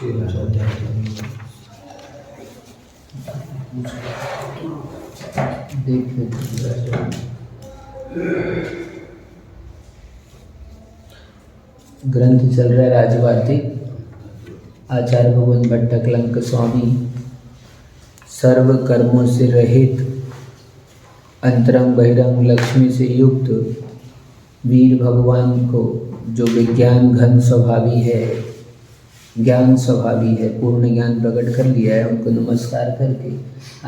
ग्रंथ चल रहा है राजवार्तिक। आचार्य भगवत भट्टकलंक स्वामी सर्व कर्मों से रहित, अंतरंग बहिरंग लक्ष्मी से युक्त वीर भगवान को, जो विज्ञान घन स्वभावी है, ज्ञान स्वभावी है, पूर्ण ज्ञान प्रकट कर लिया है, उनको नमस्कार करके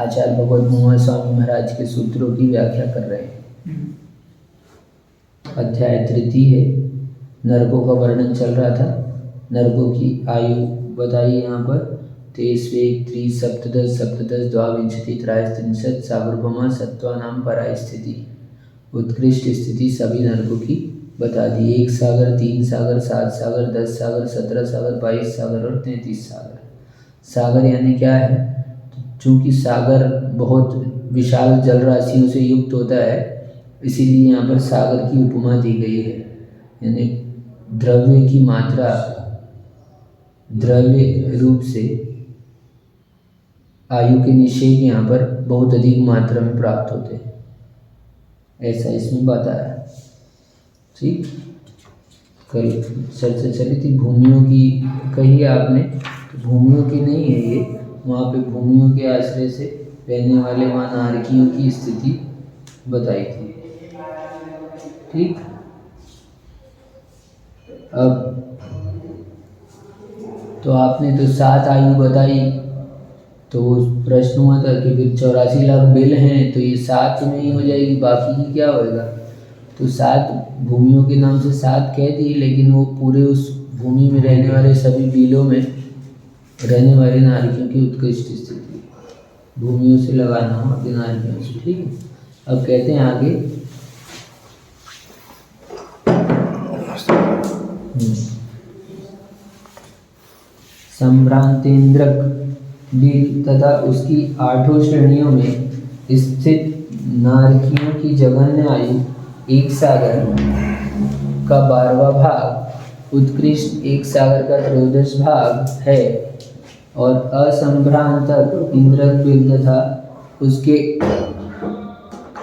आचार्य भगवत मुआ स्वामी महाराज के सूत्रों की व्याख्या कर रहे हैं। अध्याय तृतीय है। नरकों का वर्णन चल रहा था। नरकों की आयु बताई यहाँ पर 23 3 सप्तदश सप्तदश द्वाविंशति त्रयस्त्रिंशत् सागरोपमा सत्वानाम पराय स्थिति। उत्कृष्ट स्थिति सभी नरकों की बता दी। 1 सागर, 3 सागर, 7 सागर, 10 सागर, 17 सागर, 22 सागर और 33 सागर। सागर यानी क्या है? चूँकि सागर बहुत विशाल जल राशियों से युक्त होता है, इसीलिए यहाँ पर सागर की उपमा दी गई है। यानी द्रव्य की मात्रा द्रव्य रूप से आयु के निषेध यहाँ पर बहुत अधिक मात्रा में प्राप्त होते हैं, ऐसा इसमें बताया। ठीक, कल चर्चा चली थी भूमियों की, कही आपने, तो भूमियों की नहीं है ये, वहाँ पे भूमियों के आश्रय से रहने वाले वहाँ नारकियों की स्थिति बताई थी। ठीक, अब तो आपने तो 7 आयु बताई, तो प्रश्न हुआ था कि फिर 84 लाख बिल हैं, तो ये 7 में ही हो जाएगी, बाकी की क्या होएगा? तो 7 भूमियों के नाम से 7 कह दी, लेकिन वो पूरे उस भूमि में रहने वाले सभी बिलों में रहने वाले नारियों की उत्कृष्ट स्थिति, भूमियों से लगाना हो अपने नारियों से। ठीक है, अब कहते हैं आगे। संभ्रांतेन्द्रक बिल तथा उसकी 8 श्रेणियों में स्थित नारकियों की जघन्य आयु 1 सागर का 12वां भाग, उत्कृष्ट 1 सागर का 13वां भाग है। और असंभ्रांतक इंद्रक बिल तथा उसके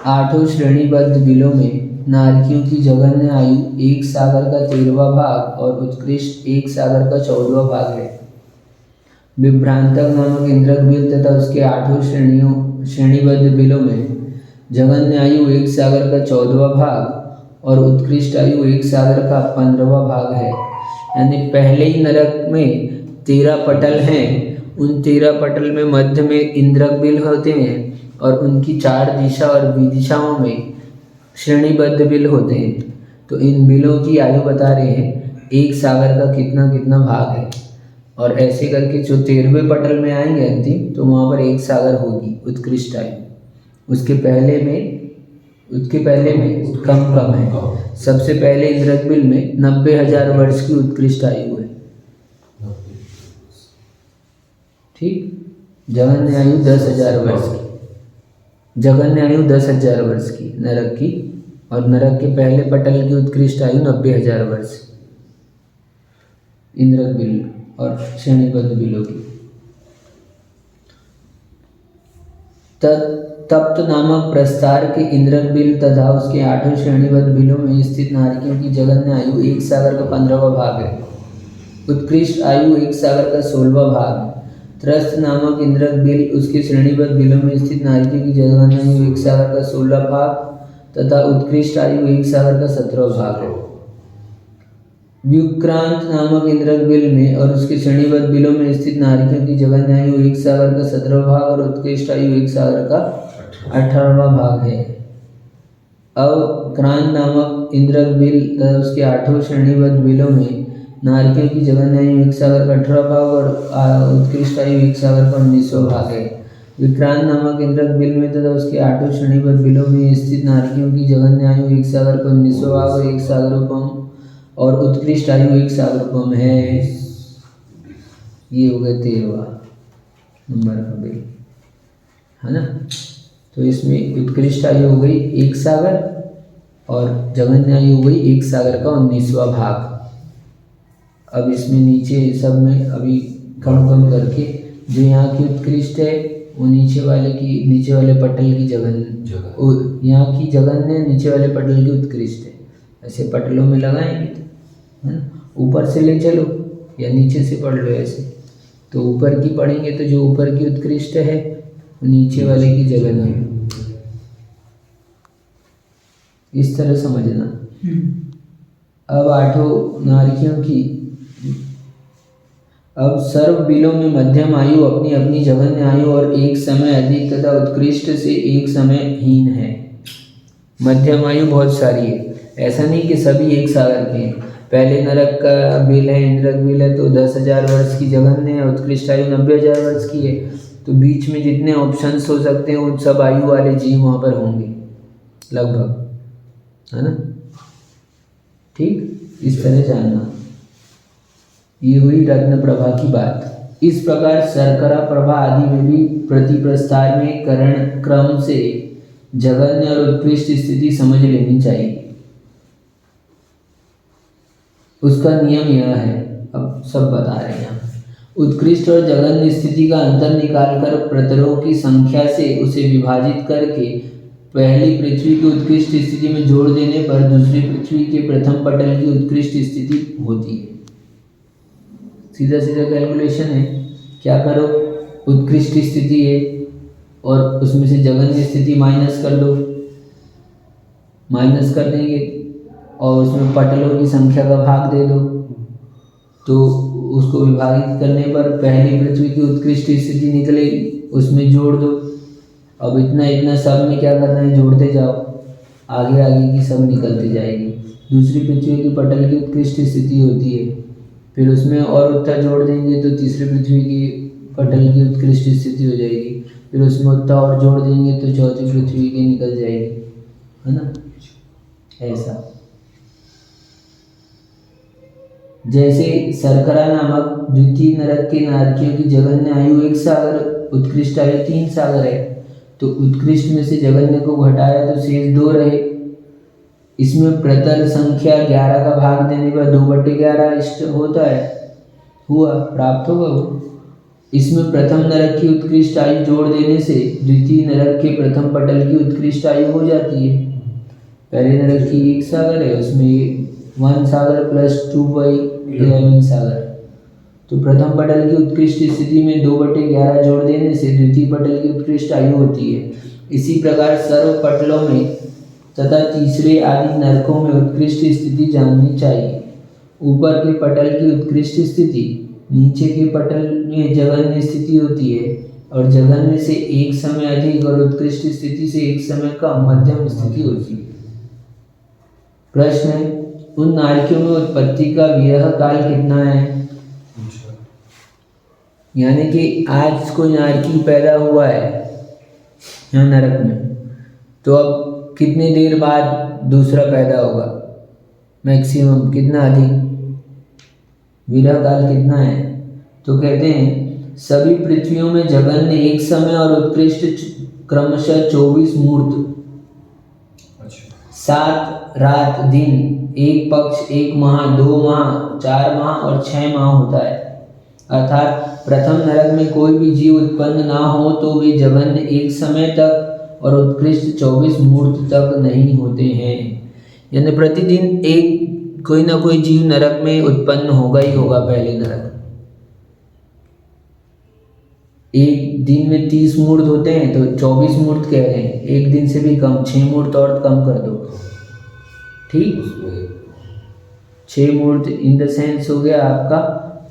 8 श्रेणीबद्ध बिलों में नारकियों की जघन्य आयु 1 सागर का 13वां भाग और उत्कृष्ट 1 सागर का 14वां भाग है। विभ्रांतक नामक इंद्रक बिल तथा उसके 8 श्रेणीबद्ध बिलों में जघन्य आयु 1 सागर का 14वां भाग और उत्कृष्ट आयु 1 सागर का 15वां भाग है। यानी पहले ही नरक में 13 पटल हैं, उन 13 पटल में मध्य में इंद्रक बिल होते हैं और उनकी 4 दिशा और विदिशाओं में श्रेणीबद्ध बिल होते हैं। तो इन बिलों की आयु बता रहे हैं 1 सागर का कितना कितना भाग है, और ऐसे करके जो 13वें पटल में आएंगे अंतिम, तो वहाँ पर 1 सागर होगी उत्कृष्ट आयु। उसके पहले में कम है। सबसे पहले इंद्रक बिल में 90,000 वर्ष की उत्कृष्ट आयु है। ठीक, जघन्य आयु 10,000 वर्ष की, जघन्य आयु 10,000 वर्ष की नरक की, और नरक के पहले पटल की उत्कृष्ट आयु 90,000 वर्ष इंद्रक बिल और श्रेणीबद्ध बिलों की। तप्त नामक प्रस्तार के इंद्रक बिल तथा उसके 8 श्रेणीबद्ध बिलों में स्थित नारियों की जघन्य आयु 1 सागर का 15वां भाग है। उत्कृष्ट आयु 1 सागर का 16वां भाग। त्रस्त नामक इंद्रक बिल उसके श्रेणीबद्ध बिलों में स्थित नारियों की जघन्य आयु 1 सागर का 16वां भाग तथा उत्कृष्ट आयु 1 सागर का 17वां भाग है। व्युक्रांत नामक इंद्रक बिल में और उसके श्रेणीबद्ध बिलों में स्थित नारियों की जघन्य आयु 1 सागर का 17वां भाग और उत्कृष्ट आयु 1 सागर का 18वां भाग है। अवक्रांत नामक इंद्रक बिल तथा उसके 8 श्रेणीबद्ध बिलों में नारियों की जघन्य आयु 1 सागर का 18वां भाग और उत्कृष्ट आयु 1 सागर का 19वां भाग है। विक्रांत नामक इंद्रक बिल में तथा उसके 8 श्रेणीबद्ध बिलों में स्थित नारियों की जघन्य आयु 1 सागर का 19वां भाग और 1 सागरोपम और उत्कृष्ट आयु 1 सागरोपम है। ये हो गया 13वां नंबर का बिल, है ना। तो इसमें उत्कृष्ट आयु हो गई 1 सागर और जघन्य आयु हो गई 1 सागर का 19वां भाग। अब इसमें नीचे सब में अभी कम कम करके, जो यहाँ की उत्कृष्ट है वो नीचे वाले पटल की जगन, यहाँ की जगन्य नीचे वाले पटल की उत्कृष्ट है। ऐसे पटलों में लगाएंगे तो, है ना, ऊपर से ले चलो या नीचे से पढ़ लो ऐसे, तो ऊपर की पढ़ेंगे तो जो ऊपर की उत्कृष्ट है वो नीचे वाले की जगन्य है। इस तरह समझना। अब आठों नारियों की, अब सर्व बिलों में मध्यम आयु अपनी अपनी जघन्य आयु और एक समय अधिक तथा उत्कृष्ट से एक समय हीन है। मध्यम आयु बहुत सारी है, ऐसा नहीं कि सभी एक सागर के हैं। पहले नरक का बिल है, इंद्रक बिल है तो 10,000 वर्ष की जघन्य है, उत्कृष्ट आयु 90,000 वर्ष की है। तो बीच में जितने ऑप्शंस हो सकते हैं उन सब आयु वाले जीव वहाँ पर होंगे लगभग, है ना। ठीक, इस तरह जानना। ये हुई रत्न प्रभा की बात। इस प्रकार शर्करा प्रभा आदि में भी प्रतिप्रस्तार में करण क्रम से जघन्य और उत्कृष्ट स्थिति समझ लेनी चाहिए। उसका नियम यह है, अब सब बता रहे हैं। उत्कृष्ट और जघन्य स्थिति का अंतर निकालकर प्रतरों की संख्या से उसे विभाजित करके पहली पृथ्वी की उत्कृष्ट स्थिति में जोड़ देने पर दूसरी पृथ्वी के प्रथम पटल की उत्कृष्ट स्थिति होती है। सीधा सीधा कैलकुलेशन है, क्या करो, उत्कृष्ट स्थिति है और उसमें से जघन्य स्थिति माइनस कर दो, माइनस कर देंगे और उसमें पटलों की संख्या का भाग दे दो, तो उसको विभाजित करने पर पहली पृथ्वी की उत्कृष्ट स्थिति निकलेगी, उसमें जोड़ दो। अब इतना इतना सब में क्या करना है, जोड़ते जाओ, आगे आगे की सब निकलती जाएगी। दूसरी पृथ्वी की पटल की उत्कृष्ट स्थिति होती है, फिर उसमें और उत्तर जोड़ देंगे तो तीसरी पृथ्वी की पटल की उत्कृष्ट स्थिति हो जाएगी, फिर उसमें उत्तर और जोड़ देंगे तो चौथी पृथ्वी की निकल जाएगी, है ना। ऐसा जैसे शर्करा नामक द्वितीय नरक के नारकियों की जघन्य आयु 1 सागर, उत्कृष्ट आयु 3 सागर है, तो उत्कृष्ट में से जघन्य को घटाया तो शेष 2 रहे। इसमें प्रतर संख्या 11 का भाग देने पर 2/11 इष्ट होता है, हुआ, प्राप्त होगा वो। इसमें प्रथम नरक की उत्कृष्ट आयु जोड़ देने से द्वितीय नरक के प्रथम पटल की उत्कृष्ट आयु हो जाती है। पहले नरक की 1 सागर है, उसमें 1 सागर प्लस 2/11 सागर, तो प्रथम पटल की उत्कृष्ट स्थिति में 2/11 जोड़ देने से द्वितीय पटल की उत्कृष्ट आयु होती है। इसी प्रकार सर्व पटलों में तथा तीसरे आदि नरकों में उत्कृष्ट स्थिति जाननी चाहिए। ऊपर के पटल की उत्कृष्ट स्थिति, नीचे के पटल में जघन्य स्थिति होती है और जघन्य से एक समय अधिक और उत्कृष्ट स्थिति से एक समय कम मध्यम स्थिति होती है। प्रश्न है, उन नारकियों में उत्पत्ति का विरह काल कितना है? यानी कि आज कोई नारकी पैदा हुआ है यहाँ नरक में, तो अब कितनी देर बाद दूसरा पैदा होगा, मैक्सिमम कितना, अधिक, विरह काल कितना है? तो कहते हैं सभी पृथ्वियों में जघन्य एक समय और उत्कृष्ट क्रमशः 24 मूर्त, 7 रात दिन, 1 पक्ष, 1 माह, 2 माह, 4 माह और 6 माह होता है। अर्थात प्रथम नरक में कोई भी जीव उत्पन्न ना हो तो वे जघन्य एक समय तक और उत्कृष्ट 24 मूर्त तक नहीं होते हैं। यानी प्रतिदिन एक कोई ना कोई जीव नरक में उत्पन्न होगा ही होगा। पहले नरक एक दिन में 30 मूर्त होते हैं तो 24 मूर्त कह रहे हैं, एक दिन से भी कम, 6 मूर्त और कम कर दो, ठीक, 6 मूर्त इन द सेंस हो गया आपका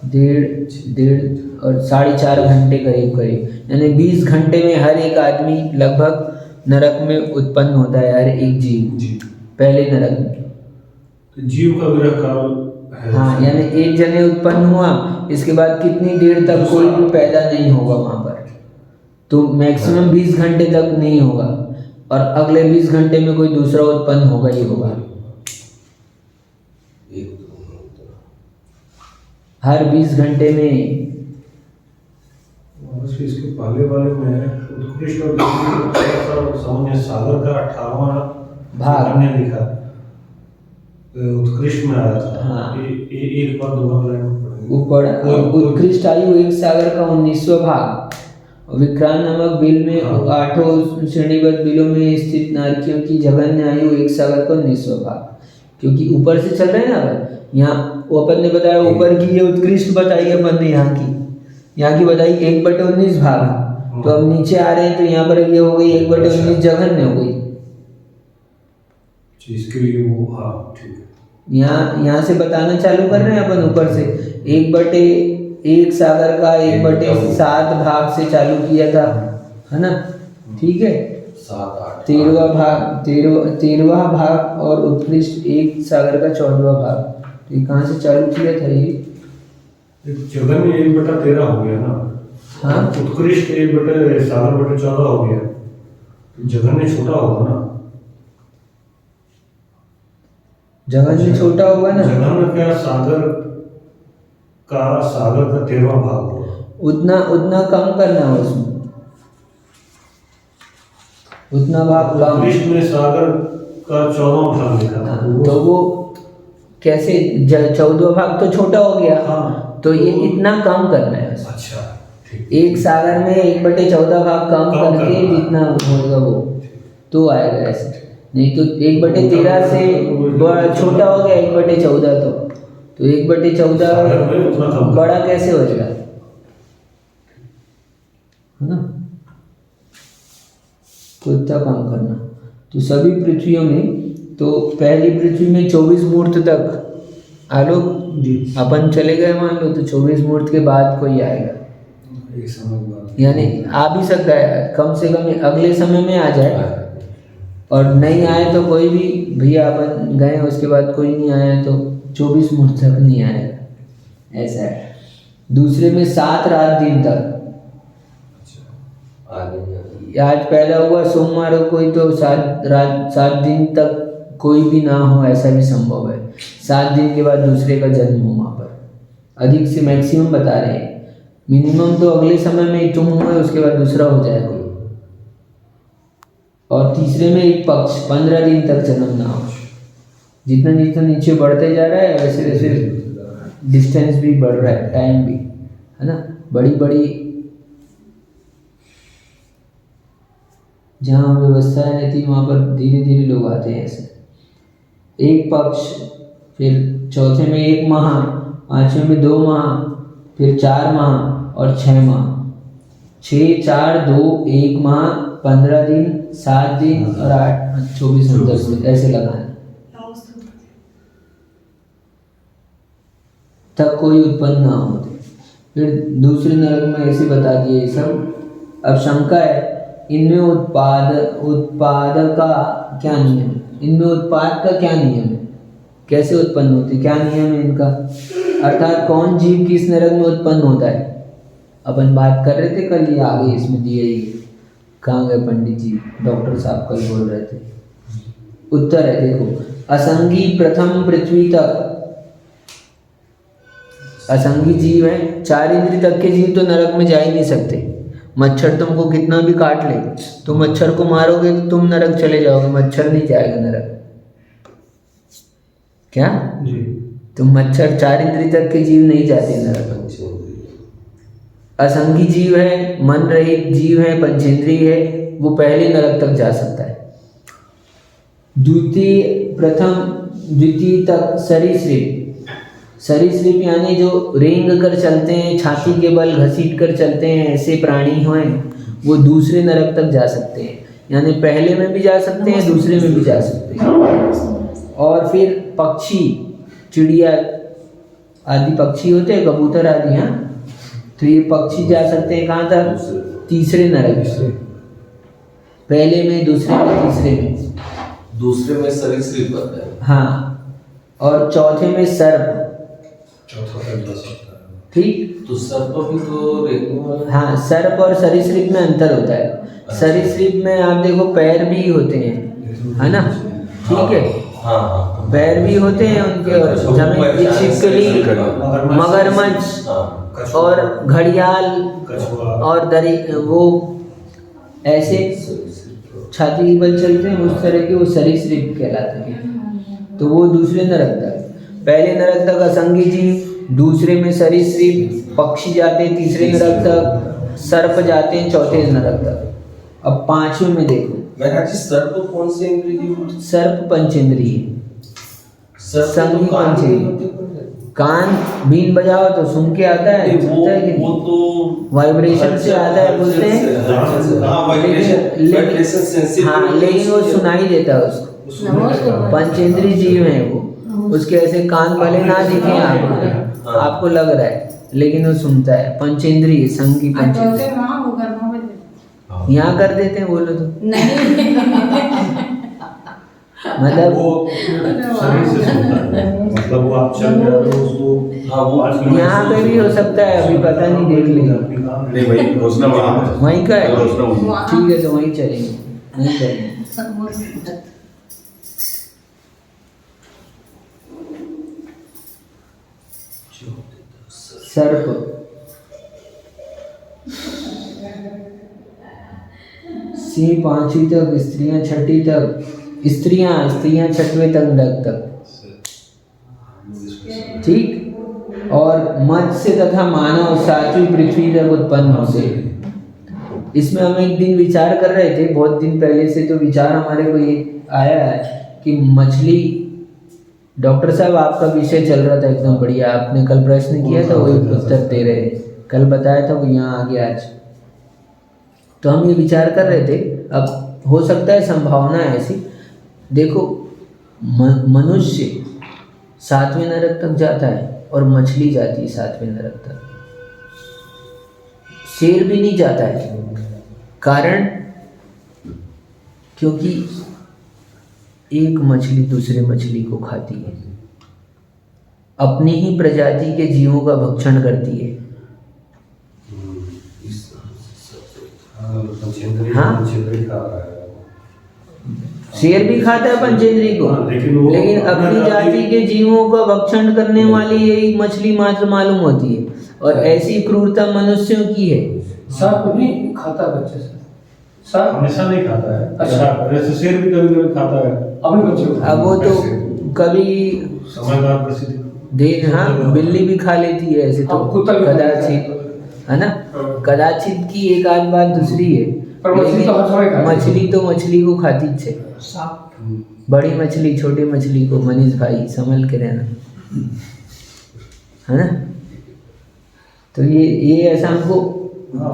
1.5 और 4.5 घंटे करीब करीब, यानी 20 घंटे में हर एक आदमी लगभग नरक में उत्पन्न होता है, हर एक जीव पहले नरक में। तो जीव का विरह काल है। हाँ, यानी एक जने उत्पन्न हुआ, इसके बाद कितनी देर तक कोई भी पैदा नहीं होगा वहाँ पर, तो मैक्सिमम 20 घंटे तक नहीं होगा और अगले 20 घंटे में कोई दूसरा उत्पन्न होगा ही होगा। हर 20 घंटे में इसके पहले वाले में उत्कृष्ट और सामान्य सागर का 18वां भाग हमने लिखा, उत्कृष्ट में आया था। हाँ, एक बार 2 लाइन में पढ़ेंगे। ऊपर उत्कृष्ट आयु एक सागर का 19वां भाग, विक्रांत नामक बिल में 8 श्रेणीबद्ध बिलों में स्थित नारकियों की जघन्य आयु एक सागर का 19वां भाग। क्योंकि ऊपर से चल रहे हैं ना अपन, यहाँ वो अपन ने बताया ऊपर की ये उत्कृष्ट बताई अपन ने, यहाँ की बताई 1/19 भाग। तो अब नीचे आ रहे हैं तो यहाँ पर ये हो गई 1/19 जघन्य हो गई। इसके लिए वो हाँ ठीक है। यहाँ से बताना चालू कर रहे हैं अपन ऊपर से 1/1 सागर का 1/7 भाग से चालू किया था, है ना? ठीक है, 13वां भाग और उत्कृष्ट एक सागर का 14वां भाग। तो ये कहाँ से चालू किया था ये? जघन्य 1/13 हो गया ना। हाँ, उत्कृष्ट 1/7/14 हो गया, तो जघन्य छोटा होगा ना। जघन्य छोटा होगा ना, जघन्य क्या सागर का 13वां भाग होगा। उतना कम करना है उसमें, उतना भाग कम। उत्कृष्ट में सागर का 14वां भाग लिखा था, तो वो कैसे 14वां भाग तो छोटा हो गया। हाँ, तो ये इतना कम करना है उसमें। अच्छा ठीक। एक सागर में 1/14 भाग कम करके जितना होगा वो तो आएगा ऐसे। नहीं तो 1/13 से छोटा हो गया 1/14, तो 1/14 बड़ा कैसे होएगा, है ना? तो इतना कम करना। तो सभी पृथ्वियों में, तो पहली पृथ्वी में 24 मुहूर्त तक आलोक जी अपन चले गए मान लो, तो 24 मुहूर्त के बाद कोई आएगा, एक समय बाद यानी आ भी सकता है, कम से कम अगले समय में आ जाए। और नहीं आए तो कोई भी भैया अपन गए उसके बाद कोई नहीं आया तो 24 मुहूर्त तक नहीं आएगा, ऐसा है। दूसरे में 7 रात दिन तक, आज पहला हुआ सोमवार को कोई तो 7 दिन तक कोई भी ना हो, ऐसा भी संभव है। 7 दिन के बाद दूसरे का जन्म हो वहाँ पर, अधिक से मैक्सिमम बता रहे हैं। मिनिमम तो अगले समय में तुम हुए उसके बाद दूसरा हो जाए कोई। और तीसरे में एक पक्ष 15 दिन तक जन्म ना हो। जितना जितना नीचे बढ़ते जा रहा है वैसे वैसे डिस्टेंस भी बढ़ रहा है, टाइम भी, है ना? बड़ी बड़ी जहाँ व्यवस्थाएं रहती है वहाँ पर धीरे धीरे लोग आते हैं ऐसे। एक पक्ष, फिर चौथे में 1 माह, 5वें में 2 माह, फिर 4 माह और 6 माह। 6, 4, 2, 1 माह, 15 दिन, 7 दिन और 8, 24 और 10 दिन ऐसे लगाए तब कोई उत्पन्न ना होते। फिर दूसरे नरक में ऐसे बता दिए सब। अब शंका है, इनमें उत्पाद का क्या नियम है? इनमें उत्पाद का क्या नियम है? कैसे उत्पन्न होते, क्या नियम है इनका? अर्थात कौन जीव किस नरक में उत्पन्न होता है? अपन बात कर रहे थे कल, ये आगे इसमें दिए ही। कहाँ गए पंडित जी? डॉक्टर साहब कल बोल रहे थे। उत्तर है, देखो, असंगी प्रथम पृथ्वी तक असंगी जीव है। 4 इंद्रिय तक के जीव तो नरक में जा ही नहीं सकते। मच्छर तुमको कितना भी काट ले, तो मच्छर को मारोगे तो तुम नरक चले जाओगे, मच्छर नहीं जाएगा नरक। क्या जी, तो मच्छर 4 इंद्रिय तक के जीव नहीं जाते नरक। असंगी जीव है, मन रहित जीव है, पंचेंद्रिय है, वो पहले नरक तक जा सकता है। द्वितीय तक सरीसृप यानी जो रेंग कर चलते हैं, छाती के बल घसीट कर चलते हैं, ऐसे प्राणी हैं, वो दूसरे नरक तक जा सकते हैं। यानी पहले में भी जा सकते हैं, दूसरे में भी जा सकते हैं। और फिर पक्षी, चिड़िया आदि पक्षी होते हैं, कबूतर आदि, हाँ, तो ये पक्षी जा सकते हैं कहाँ तक? तीसरे नरक से। पहले में, दूसरे में, तीसरे में। दूसरे में सरीसृप आता है। हाँ, और चौथे में सर्प। चौथा तक जा सकता है। ठीक, तो सर्प भी तो रेंगने वाला। हाँ, सर्प और सरीसृप में अंतर होता है। सरीसृप में आप देखो पैर भी होते हैं, है ना? ठीक है, हाँ, पैर भी होते हैं उनके, और जमीन की छिपकली, मगरमच्छ और घड़ियाल और दरी, वो ऐसे छाती के बल चलते हैं, उस तरह के वो सरीसृप कहलाते हैं। तो वो दूसरे नरक तक। पहले नरक तक असंगी जीव, दूसरे में सरीसृप पक्षी जाते हैं, तीसरे नरक तक सर्प जाते हैं, चौथे नरक तक। अब पांचवें में देखो, महाराज जी सर्प कौन से इंद्रिय? सर्प पंचेंद्रिय, सर्प संगी तो कान पंचेंद्रिय। नहीं होते। कान बीन बजाओ तो सुन के आता है, सुनता है कि वो नहीं? तो वाइब्रेशन से आता है बोलते हैं। हाँ वाइब्रेशन सेंसिटिव। हाँ, लेकिन वो सुनाई देता है उसको। पंचेंद्रिय जीव है वो, उसके ऐसे कान भले ना दिखे आपको लग रहा है, लेकिन वो सुनता है। पंचेंद्रिय, संगी पंचेंद्रिय। यहाँ कर देते हैं, बोलो तो मतलब वो शरीर से सुनता है, मतलब वो आप चल रहे हो उसको। हाँ, वो यहाँ पे भी हो सकता है, अभी पता नहीं, देख लेंगे। नहीं भाई रोशना वहाँ वहीं का है, रोशना वहाँ। ठीक है, तो वहीं चलेंगे, वहीं चलेंगे। सर्प, सिंह पांचवी तक, स्त्रियां छठी तक, स्त्रियां छठवें तक नरक तक, ठीक। और मत्स्य तथा मानव सातवीं पृथ्वी तक उत्पन्न होते। इसमें हम एक दिन विचार कर रहे थे, बहुत दिन पहले से तो विचार हमारे को ये आया है कि मछली, डॉक्टर साहब आपका विषय चल रहा था एकदम बढ़िया, आपने कल प्रश्न किया था वही उत्तर दे रहे, कल बताया था वो यहाँ आ गया आज। तो हम ये विचार कर रहे थे, अब हो सकता है संभावना है ऐसी, देखो मनुष्य सातवें नरक तक जाता है और मछली जाती है सातवें नरक तक, शेर भी नहीं जाता है। कारण क्योंकि एक मछली दूसरे मछली को खाती है, अपनी ही प्रजाति के जीवों का भक्षण करती है। हाँ, शेर भी खाता है पंचेंद्रिय को, लेकिन अपनी जाति के जीवों का भक्षण करने वाली यही मछली मात्र मालूम होती है। और ऐसी क्रूरता मनुष्यों की है। सांप भी खाता है बच्चे से, सांप हमेशा नहीं खाता है। अच्छा। जैसे शेर भी कभी कभी खाता है अपने बच्चे को। अब वो तो कभी समझदार प्रसिद्ध देख, हाँ, बिल्ली भी खा लेती है ऐसे तो, अब कुत्ता भी खा लेता है। कदाचित, है ना, कदाचित की एक आध बात दूसरी है, पर मछली तो हर समय खाती है। मछली तो मछली को खाती है। बड़ी मछली छोटी मछली को, मनीष भाई संभल के रहना, है ना। तो ये ऐसा हमको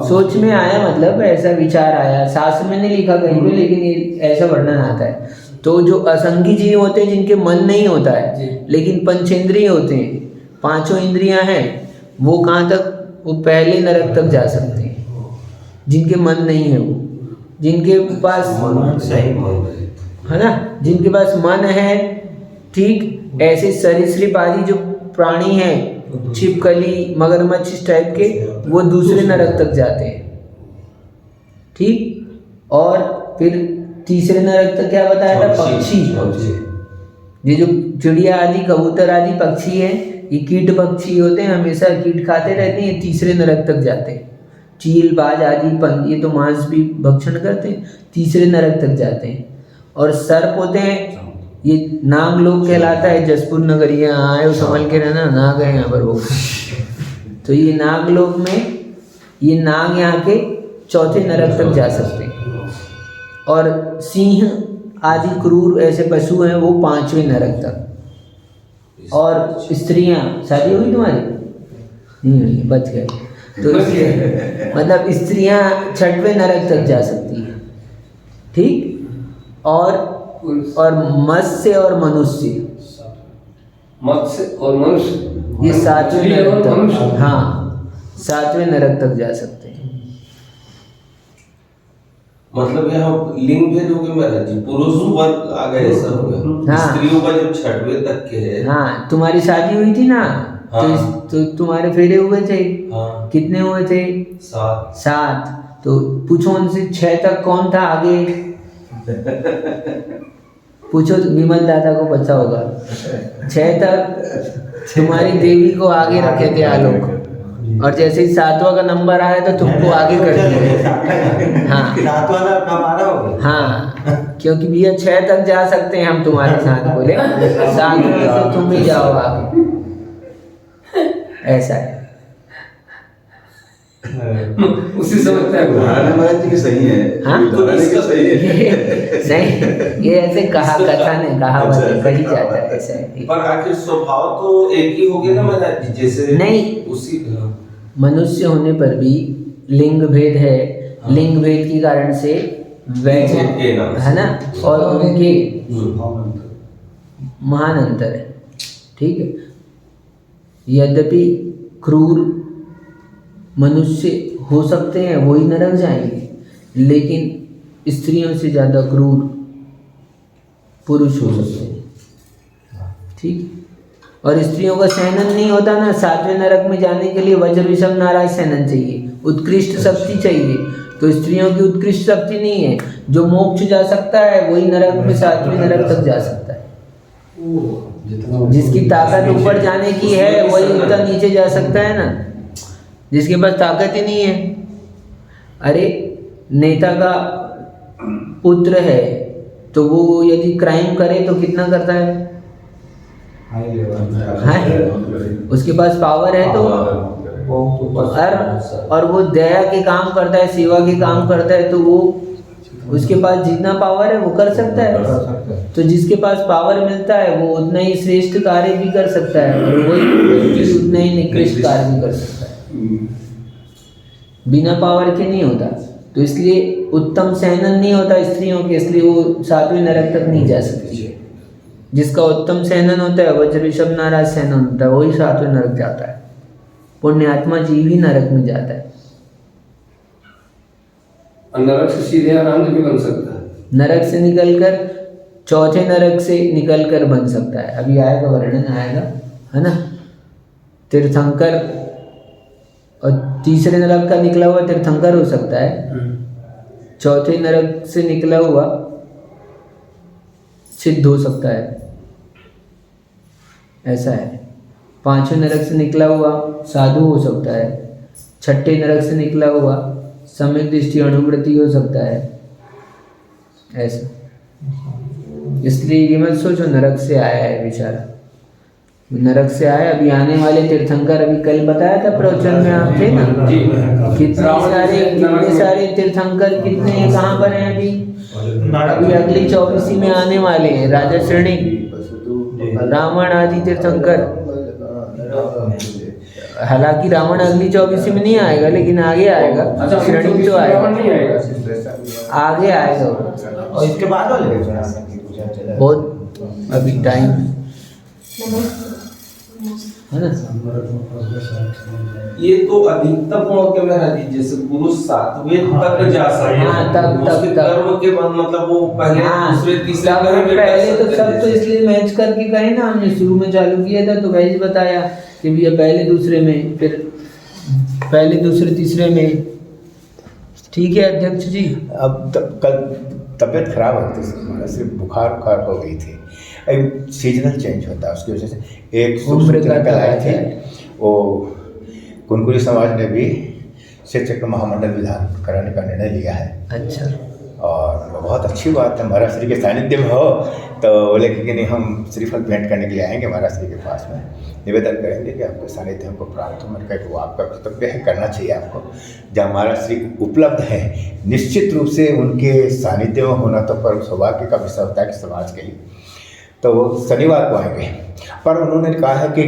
सोच में आया, मतलब ऐसा विचार आया, शास्त्र में नहीं लिखा कहीं पे, लेकिन ये ऐसा वर्णन आता है। तो जो असंगी जीव होते हैं जिनके मन नहीं होता है लेकिन पंचेंद्रिय होते हैं, पांचों इंद्रियां हैं, वो कहाँ तक, वो पहले नरक तक जा सकते हैं। जिनके मन नहीं है, वो जिनके पास है ना, जिनके पास मन है, ठीक, ऐसे सरीसृप आदि जो प्राणी हैं, छिपकली मगरमच्छ इस टाइप के, वो दूसरे नरक तक जाते हैं, ठीक। और फिर तीसरे नरक तक क्या बताया था, पक्षी। ये जो चिड़िया आदि, कबूतर आदि पक्षी हैं, ये कीट पक्षी होते हैं, हमेशा कीट खाते रहते हैं, तीसरे नरक तक जाते हैं। चील बाज आदि ये तो मांस भी भक्षण करते हैं, तीसरे नरक तक जाते हैं। और सर्प होते हैं, ये नाग लोग कहलाता है, जसपुर नगरिया आए हो, संभल के रहना, नाग है यहाँ पर वो। तो ये नाग लोग में, ये नाग यहाँ के चौथे नरक तक जा सकते हैं। और सिंह आदि क्रूर ऐसे पशु हैं, वो पांचवें नरक तक। और स्त्रियां, शादी हुई तुम्हारी? नहीं हुई, बच गए। तो मतलब स्त्रियां छठवें नरक तक जा सकती हैं, ठीक। और मत्स्य और मनुष्य, मत्स्य और मनुष्य, ये सातवें स्त्री और नरक मनुष्य। तक, हाँ, सातवें नरक तक जा सकते हैं। मतलब यहाँ लिंग भेद हो गए महाराज जी, पुरुष वर्ग आ गए, ऐसा हो गया। हाँ। स्त्रियों का जो छठवें तक के है। हाँ, तुम्हारी शादी हुई थी ना, हाँ। तो तुम्हारे फेरे हुए थे, हाँ। कितने हुए थे? 7। तो पूछो उनसे 6 तक कौन था आगे? पूछो, विमल दादा को पता होगा। 6 तक तुम्हारी देवी को आगे रखे थे आलोक, और जैसे ही 7वां का नंबर आया तो तुमको आगे कर दिया। हाँ, 7वां का हमारा हो गया। हाँ, क्योंकि भैया 6 तक जा सकते हैं हम तुम्हारे साथ, बोले 7 में से तुम ही जाओ आगे। ऐसा है। उसी समझता है उदाहरण महाराज जी की सही है। हाँ? उदाहरण की सही है। नहीं, ये ऐसे कहा कथन है, कहावत है, अच्छा, कही अच्छा, जाता है ऐसा है। पर आखिर स्वभाव तो एक ही हो गया ना महाराज जी, जैसे नहीं। उसी मनुष्य होने पर भी लिंग भेद है। लिंग भेद के कारण से वैज के नाम से। है ना, और उनके हम्म। महान अंतर है। ठीक है, यद्यपि क्रूर मनुष्य हो सकते हैं, वही नरक जाएंगे, लेकिन स्त्रियों से ज़्यादा क्रूर पुरुष हो सकते हैं। ठीक, और स्त्रियों का सहनन नहीं होता ना, 7वें नरक में जाने के लिए वज्र विषम नाराज सहनन चाहिए, उत्कृष्ट शक्ति चाहिए। तो स्त्रियों की उत्कृष्ट शक्ति नहीं है। जो मोक्ष जा सकता है वही नरक में 7वें नरक तक जा सकता है। जिसकी ताकत ऊपर जाने की है वही उतना नीचे जा सकता है ना, जिसके पास ताकत ही नहीं है। अरे नेता का पुत्र है तो वो यदि क्राइम करे तो कितना करता है? उसके पास पावर है तो और वो दया के काम करता है, सेवा के काम करता है, तो वो उसके पास जितना पावर है वो कर सकता है। तो जिसके पास पावर मिलता है वो उतना ही श्रेष्ठ कार्य भी कर सकता है, और वही उतना ही निकृष्ट कार्य भी कर सकता है। बिना पावर के नहीं होता। तो इसलिए उत्तम सहनन नहीं होता स्त्रियों के, इसलिए वो 7वें नरक तक नहीं जा सकती है। जिसका उत्तम सहनन होता है, वज्र विषम नाराज सहनन होता है, वही 7वें नरक जाता है। पुण्यात्मा जीव ही नरक में जाता है। नरक से सीधे आनंद भी बन सकता है। नरक से निकलकर 4थे नरक से निकलकर बन सकता है। अभी आएगा, वर्णन आएगा, है ना। तीर्थंकर और 3रे नरक का निकला हुआ तीर्थंकर हो सकता है। 4थे नरक से निकला हुआ सिद्ध हो सकता है, ऐसा है। 5वें नरक से निकला हुआ साधु हो सकता है। 6ठे नरक से निकला हुआ सम्यक दृष्टि अनुवृत्ति हो सकता है, ऐसा। इसलिए ये मत सोचो नरक से आया है बेचारा, नरक से आया। अभी आने वाले तीर्थंकर, अभी कल बताया था प्रवचन में आप थे ना, कितने सारे तीर्थंकर, कितने कहाँ पर हैं अभी अगली 24वीं में आने वाले हैं। राजा श्रेणी, रावण आदि तीर्थंकर। हालांकि रावण अगली 24वीं में नहीं आएगा, लेकिन आगे आएगा। श्रेणी तो आएगा, आगे आएगा। और इसके बाद वाले बहुत अभी टाइम है ना। ये तो अधिकतम हो के महाराज जी, जैसे पुरुष 7वें तक जा सकते हैं। हाँ, तब कर्म के बाद मतलब वो पहले दूसरे तीसरे पहले तो सब तो इसलिए मैच करके कहे ना, हमने शुरू में चालू किया था तो वैसे बताया कि भैया पहले दूसरे में, फिर पहले दूसरे तीसरे में। ठीक है अध्यक्ष जी। अब कल तबीयत खराब होती थी, सिर्फ बुखार हो गई थी। अब सीजनल चेंज होता है, उसकी वजह से एक सूचना कल आई थी। वो कुनकुरी समाज ने भी शिव चक्र महामंडल विधान कराने का निर्णय लिया है। अच्छा, और बहुत अच्छी बात है। महाराज श्री के सानिध्य में हो तो बोले कि नहीं, हम श्रीफल भेंट करने के लिए आएंगे महाराज श्री के पास में, निवेदन करेंगे कि आपके सानिध्य हमको प्राप्त हो। मैंने कहा कि वो आपका कर्तव्य है, करना चाहिए आपको। जब महाराज श्री उपलब्ध है, निश्चित रूप से उनके सानिध्य में होना तो परम सौभाग्य का विषय होता है कि समाज के लिए। तो वो शनिवार को आएंगे, पर उन्होंने कहा है कि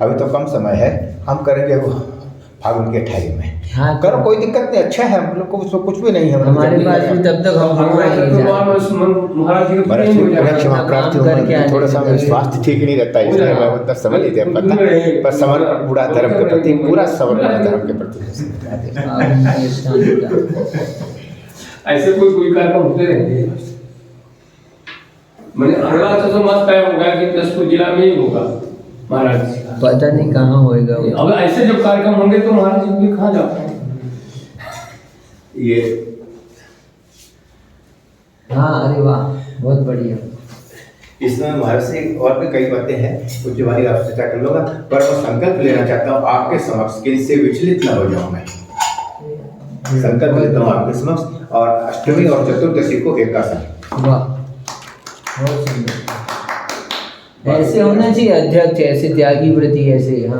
अभी तो कम समय है, हम करेंगे वो फागुन के 28 में। हाँ, करो, कोई दिक्कत नहीं, अच्छा है। हम लोग को उसमें कुछ भी नहीं है। हमारे पास भी तब तक हम महाराज जी क्षमा प्राप्ति होगी। थोड़ा सा मेरा स्वास्थ्य ठीक नहीं रहता है, इसलिए मैं उतना समझ नहीं दे पाता, पर समर्पण पूरा धर्म के प्रति, पूरा समर्पण धर्म के प्रति। ऐसे कोई कार्यक्रम होते रहेंगे। मैंने अगला तो मत तय होगा कि 10 जिला में ही होगा महाराज जी का, पता नहीं कहाँ होएगा वो। अब ऐसे जब कार्यक्रम होंगे तो महाराज जी भी कहाँ जाते हैं ये। हाँ, अरे वाह, बहुत बढ़िया। इसमें महाराज से और भी कई बातें हैं, कुछ वाली आप चर्चा कर लूँगा, पर मैं संकल्प लेना चाहता हूँ आपके समक्ष कि इससे विचलित न हो जाऊँ मैं। संकल्प लेता हूँ आपके समक्ष, और अष्टमी और चतुर्दशी को एक का साथ। वाह, बहुत सुंदर। ऐसे होना चाहिए अध्यक्ष, ऐसे त्यागी व्रती, ऐसे। हाँ,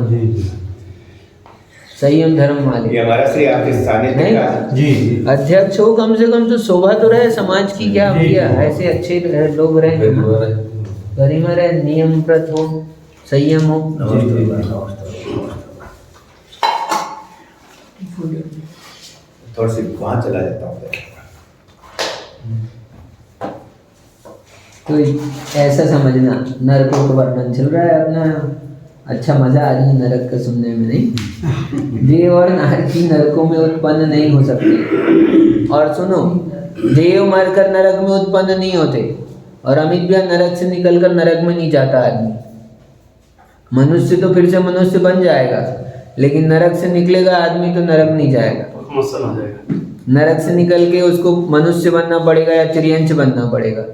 संयम धर्म वाले। ये हमारा श्री आपके सानिध्य नहीं? का जी जी अध्यक्ष हो, कम से कम तो शोभा तो रहे समाज की, क्या जी, किया जी। ऐसे अच्छे लोग रहे, गरिमा रहे, नियम व्रत हो, संयम हो। थोड़ा सी वहाँ चला जाता हूँ फिर। तो ऐसा समझना, नरकों का वर्णन चल रहा है अपना, अच्छा मजा आ रही है नरक का सुनने में, नहीं? देव और नारकी नरकों में उत्पन्न नहीं हो सकते। और सुनो, देव मरकर नरक में उत्पन्न नहीं होते, और अमित भी नरक से निकलकर नरक में नहीं जाता आदमी। मनुष्य तो फिर से मनुष्य बन जाएगा, लेकिन नरक से निकलेगा आदमी तो नरक नहीं जाएगा। नरक से निकल के उसको मनुष्य बनना पड़ेगा या त्रियंच बनना पड़ेगा,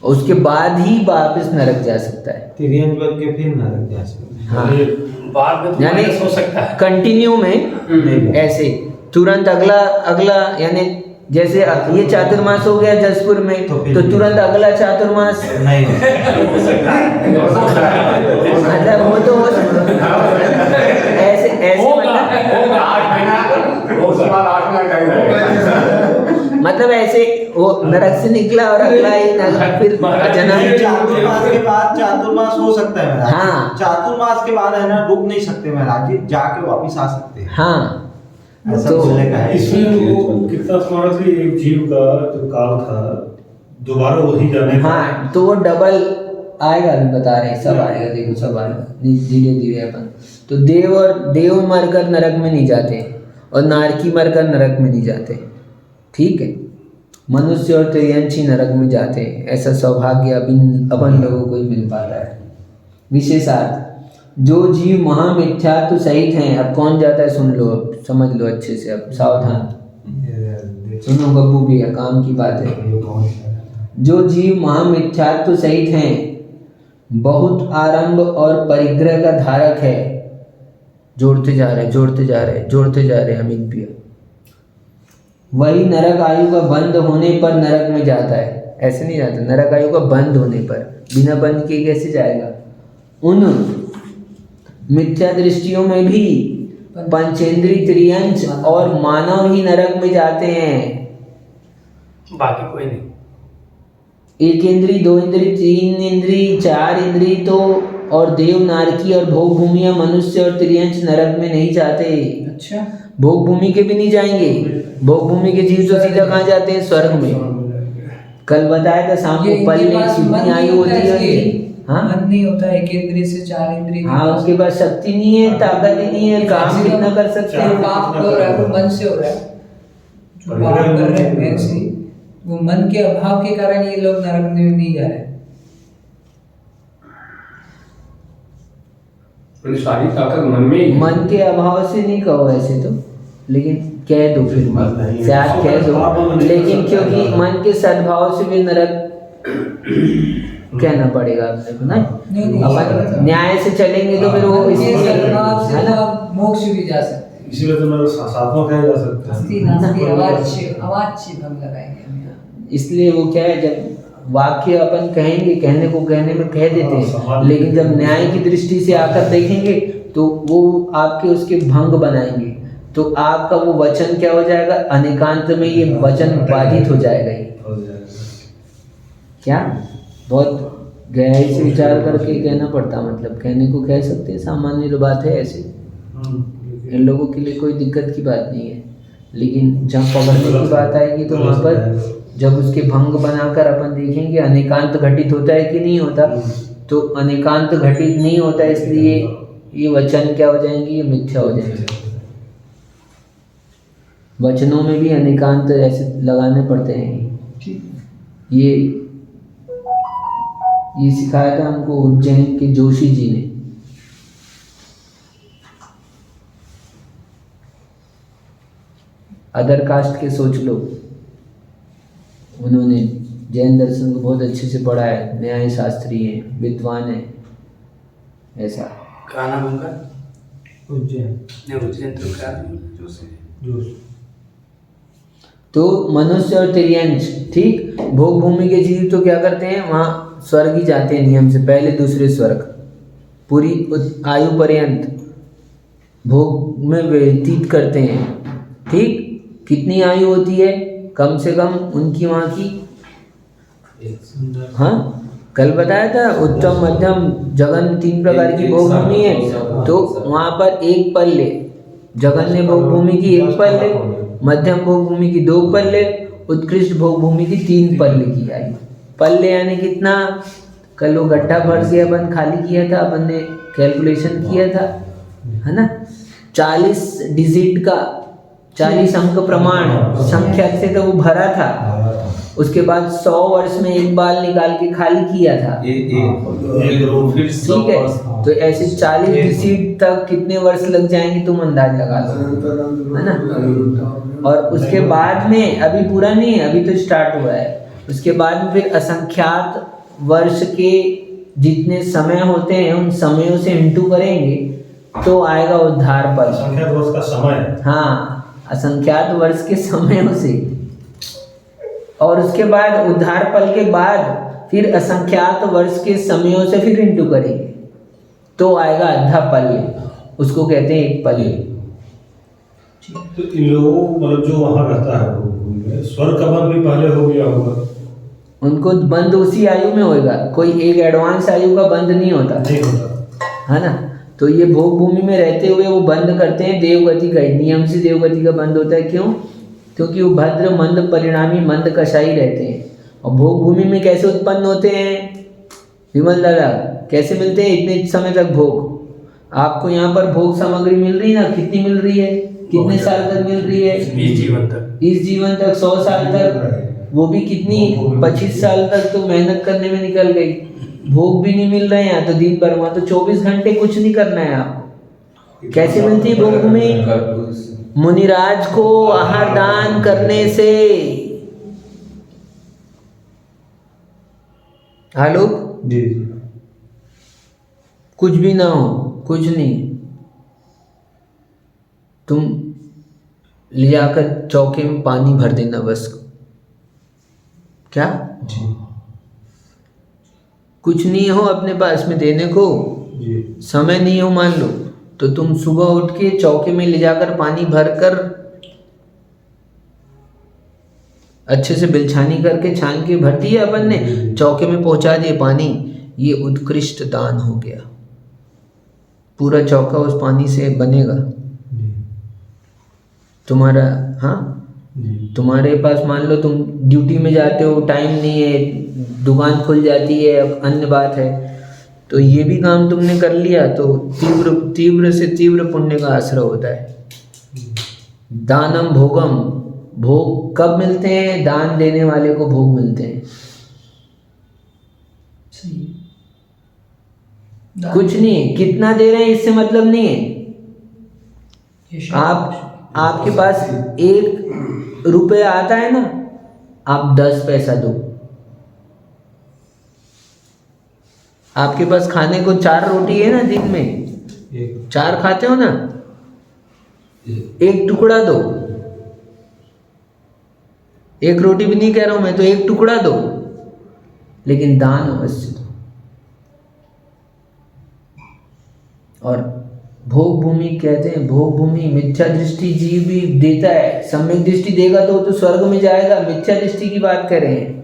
उसके बाद ही वापस नरक जा सकता है। तिरंज बन के फिर नरक जा सकते हैं। हाँ, बाद में तो यानी माइनस हो सकता है। कंटिन्यू में नहीं ऐसे तुरंत अगला अगला, यानी जैसे ये चातुर्मास हो गया जसपुर में, तो फिर तो तुरंत अगला चातुर्मास, नहीं मतलब वो तो ऐसे ऐसे मतलब ऐसे वो नरक से निकला और अगला ही नरक, फिर जन्म। चातुर्मास के बाद चातुर्मास हो सकता है महाराज। हाँ। चातुर्मास के बाद है ना, रुक नहीं सकते महाराज जी, जाके वापिस आ सकते हैं। हाँ, ऐसा तो बोलने का है। इसमें वो कितना स्मारक से एक जीव का जो काल था दोबारा वही जाने का। हाँ, तो वो डबल आएगा, अभी बता रहे हैं, सब आएगा, देखो सब आएगा धीरे धीरे अपन। तो देव मरकर नरक में नहीं जाते, और नारकी मरकर नरक में नहीं जाते, ठीक है? मनुष्य और त्रियंची नरक में जाते हैं। ऐसा सौभाग्य अपन लोगों को ही मिल पाता है। विशेषार्थ, जो जीव महामिथ्यात्व सहित हैं, अब कौन जाता है सुन लो, अब समझ लो अच्छे से, अब सावधान सुनो गप्पू भैया, काम की बात है। जो जीव महामिथ्यात्व सहित हैं, बहुत आरंभ और परिग्रह का धारक है, जोड़ते जा रहे अमित भैया, वही नरक आयु का बंद होने पर नरक में जाता है। ऐसे नहीं जाता, नरक आयु का बंद होने पर, बिना बंद किए कैसे जाएगा? उन मिथ्या दृष्टियों में भी पंचेंद्रीय त्रियंच और मानव ही नरक में जाते हैं, बाकी कोई नहीं। एक इंद्री, दो इंद्री, तीन इंद्री, चार इंद्री तो, और देव नारकी और भोग भूमिया मनुष्य और त्रियंच नरक में नहीं जाते। अच्छा, भोग भूमि के भी नहीं जाएंगे। भोग भूमि के जीव तो सीधा कहाँ जाते हैं? स्वर्ग में। कल बताया था शाम को, पल में कितनी आयु होती है उनकी? हाँ, मन नहीं होता, एक इंद्रिय से चार इंद्रिय। हाँ, उसके पास शक्ति नहीं है, ताकत ही नहीं है, काम कितना कर सकते जो हैं? पाप हो रहा है वो मन से हो रहा है, जो पाप कर रहे हैं मन से, वो मन के अभाव के कारण ये लोग नरक में नहीं जा रहे। सारी ताकत मन में ही है। मन के अभाव से नहीं कहो ऐसे तो, लेकिन कह दो फिर भी, शायद कह दो, लेकिन क्योंकि मन के सद्भाव से भी नरक कहना पड़ेगा अपने को, नहीं, अपन न्याय से चलेंगे तो फिर वो ये सद्भाव से है ना? आप मोक्ष भी जा सकते हैं। इसीलिए तो मैं सातवां कहा जा सकता है। हस्ती नास्ती अवाच्य भंग लगाएंगे हम यहाँ। इसलिए वो क्या है, जब वाक्य अपन कहेंगे, कहने में कह देते हैं, लेकिन जब न्याय की दृष्टि से आकर देखेंगे तो वो आपके उसके भंग बनाएंगे, तो आपका वो वचन क्या हो जाएगा? अनेकांत में ये वचन बाधित हो जाएगा। ये क्या बहुत गहराई से विचार करके कहना पड़ता, मतलब कहने को कह सकते हैं, सामान्य बात है ऐसे, इन लोगों के लिए कोई दिक्कत की बात नहीं है। लेकिन जब पकड़ने की बात आएगी तो वहाँ पर जब उसके भंग बनाकर अपन देखेंगे अनेकांत घटित होता है कि नहीं होता, तो अनेकांत घटित नहीं होता, इसलिए ये वचन क्या हो जाएंगे? ये मिथ्या हो जाएंगे। वचनों में भी अनेकांत ऐसे लगाने पड़ते हैं। ये सिखाया था हमको उज्जैन के जोशी जी ने। अदर कास्ट के सोच लो, उन्होंने जैन दर्शन को बहुत अच्छे से पढ़ा है, न्याय शास्त्री है, विद्वान है, ऐसा। क्या नाम उनका? उज्जैन तो क्या? तो मनुष्य और तिर्यंच, ठीक, भोग भूमि के जीव तो क्या करते हैं? वहाँ स्वर्ग ही जाते हैं नियम से, पहले दूसरे स्वर्ग, पूरी आयु पर्यंत। भोग में व्यतीत करते हैं। ठीक, कितनी आयु होती है कम से कम उनकी वहाँ की? हाँ, कल बताया था उत्तम मध्यम जघन्य 3 प्रकार की भोग भूमि है। तो वहाँ पर 1 पल्ले जघन्य भोग भूमि की 1 पल्ले, मध्यम भोग भूमि की 2 पल्ले, उत्कृष्ट भोग भूमि की 3 पल्ले की आयु। पल्ले यानी कितना? कल वो गड्ढा भर से अपन खाली किया था, अपन ने कैलकुलेशन किया था, है ना? 40 डिजिट का 40 अंक प्रमाण संख्या से तो वो भरा था। उसके बाद 100 वर्ष में 1 बाल निकाल के खाली किया था। ठीक है, तो ऐसे 40 डिजिट तक कितने वर्ष लग जाएंगे तुम अंदाज लगा लो, है ना? और उसके बाद में अभी पूरा नहीं है, अभी तो स्टार्ट हुआ है। उसके बाद में फिर असंख्यात वर्ष के जितने समय होते हैं उन समयों से इंटू करेंगे तो आएगा उद्धार पल। असंख्यात वर्ष का समय। हाँ, असंख्यात वर्ष के समयों से। और उसके बाद उद्धार पल के बाद फिर असंख्यात वर्ष के समयों से फिर इंटू करेंगे तो आएगा अद्धा पल्य, उसको कहते हैं 1 पल्य। तो इन लोगों मतलब जो वहाँ रहता है भूमि में, स्वर्ग का बंध भी पहले हो गया होगा? उनको बंद उसी आयु में होएगा, कोई एक एडवांस आयु का बंद नहीं होता, नहीं होता, है ना? तो ये भोग भूमि में रहते हुए वो बंद करते हैं देवगति का, नियम से देवगति का बंद होता है। क्यों? क्योंकि वो भद्र मंद परिणामी मंद कषाई रहते हैं। और भोग भूमि में कैसे उत्पन्न होते हैं विमल दादा? कैसे मिलते हैं इतने समय तक भोग? आपको यहाँ पर भोग सामग्री मिल रही है ना, कितनी मिल रही है, कितने साल तक मिल रही है? इस जीवन तक 100 साल तक, वो भी कितनी 25 साल तक तो मेहनत करने में निकल गई। भोग भी नहीं मिल रहे हैं तो दिन भर वहाँ तो 24 घंटे कुछ नहीं करना है आपको। कैसे मिलती है भोग भूमि? मुनिराज को आहार दान करने से। आलोक जी, कुछ भी ना हो, कुछ नहीं, तुम ले जाकर चौके में पानी भर देना बस। क्या? कुछ नहीं हो अपने पास में देने को, समय नहीं हो मान लो, तो तुम सुबह उठ के चौके में ले जाकर पानी भरकर अच्छे से बिलछानी करके छान के भर दिया अपन ने, चौके में पहुंचा दिए पानी, ये उत्कृष्ट दान हो गया। पूरा चौका उस पानी से बनेगा तुम्हारा। हाँ, तुम्हारे पास मान लो तुम ड्यूटी में जाते हो, टाइम नहीं है, दुकान खुल जाती है, अब अन्य बात है, तो ये भी काम तुमने कर लिया तो तीव्र तीव्र से तीव्र पुण्य का आश्रय होता है। दानम भोगम, भोग कब मिलते हैं? दान देने वाले को भोग मिलते हैं। कुछ नहीं, कितना दे रहे हैं इससे मतलब नहीं है। आपके पास 1 रुपया आता है ना, आप 10 पैसा दो। आपके पास खाने को 4 रोटी है ना दिन में, 4 खाते हो ना, 1 टुकड़ा दो। 1 रोटी भी नहीं कह रहा हूं मैं, तो 1 टुकड़ा दो, लेकिन दान अवश्य दो। और भोग भूमि कहते हैं, भोग भूमि मिथ्या दृष्टि जीव भी देता है। सम्यक दृष्टि देगा तो स्वर्ग में जाएगा। मिथ्या दृष्टि की बात कर रहे हैं,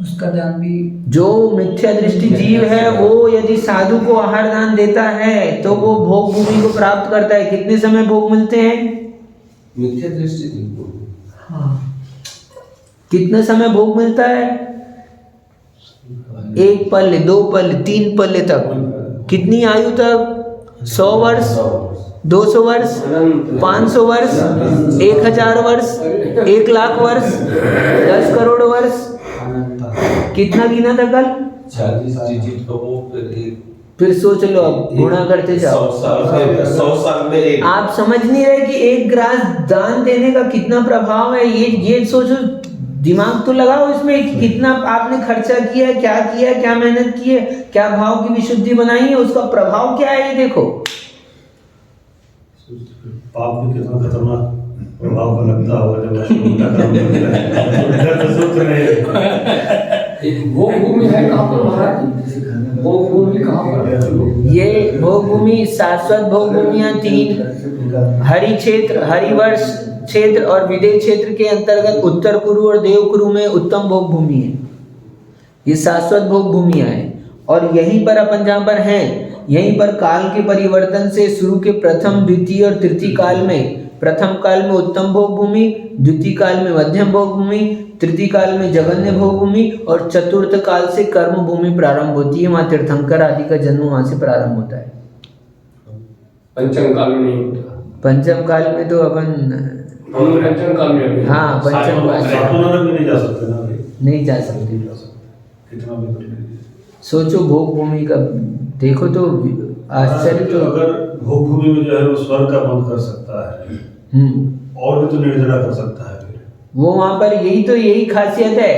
उसका दान भी। जो मिथ्या दृष्टि जीव है वो यदि साधु को आहार दान देता है तो वो भोग भूमि को प्राप्त करता है। कितने समय भोग मिलते हैं? मिथ्या दृष्टि हाँ, कितने समय भोग मिलता है? 1 पल्ले, 2 पल्ले, 3 पल्ले तक। कितनी आयु तक? 100 वर्ष, 200 वर्ष, 500 वर्ष, 1000 वर्ष, 1 लाख वर्ष, 10 करोड़ वर्ष। कितना गिना था कल? 40 डिजिट का वो फिर सोच लो, अब गुणा करते जाओ। 100 साल में एक। आप समझ नहीं रहे कि 1 ग्रास दान देने का कितना प्रभाव है। ये सोचो, दिमाग तो लगाओ इसमें कि कितना आपने खर्चा किया, क्या मेहनत की है, क्या भाव की विशुद्धि बनाई है, उसका प्रभाव क्या है, ये देखो। पाप भी कितना खतरनाक प्रभाव का लगता होगा जब ऐसे उल्टा काम करते हैं। इधर तो सोच रहे हैं वो भूमि है कहाँ पर महाराज? भोग भूमि कहाँ पर है? ये भोग भूमि शाश्वत भोग भूमियाँ 3 हरि क्षेत्र, हरिवर्ष क्षेत्र और विदेह क्षेत्र के अंतर्गत उत्तर कुरु और देव कुरु में उत्तम भोग भूमि है। ये शाश्वत भोग भूमियाँ हैं और यहीं पर अपन जहाँ पर हैं, यहीं पर काल के परिवर्तन से शुरू के प्रथम, द्वितीय और तृतीय काल में, प्रथम काल में उत्तम भोग भूमि, द्वितीय काल में मध्यम भोग भूमि, तृतीय काल में जघन्य भोग भूमि और चतुर्थ काल से कर्म भूमि प्रारंभ होती है। वहाँ तीर्थंकर आदि का जन्म वहाँ से प्रारंभ होता है। पंचम काल में नहीं होता। पंचम काल में तो अपन हम पंचम काल में अभी। हाँ पंचम काल सातों नरक में नहीं जा सकते ना भाई, नहीं जा सकते। नहीं जा सकते, कितना भी कर लीजिए। सोचो भोग भूमि का, देखो तो आश्चर्य तो। अगर भोग भूमि में जो है वो स्वर्ग का बंद कर सकता है और भी तो निर्जरा कर सकता है फिर। वो वहाँ पर यही खासियत है,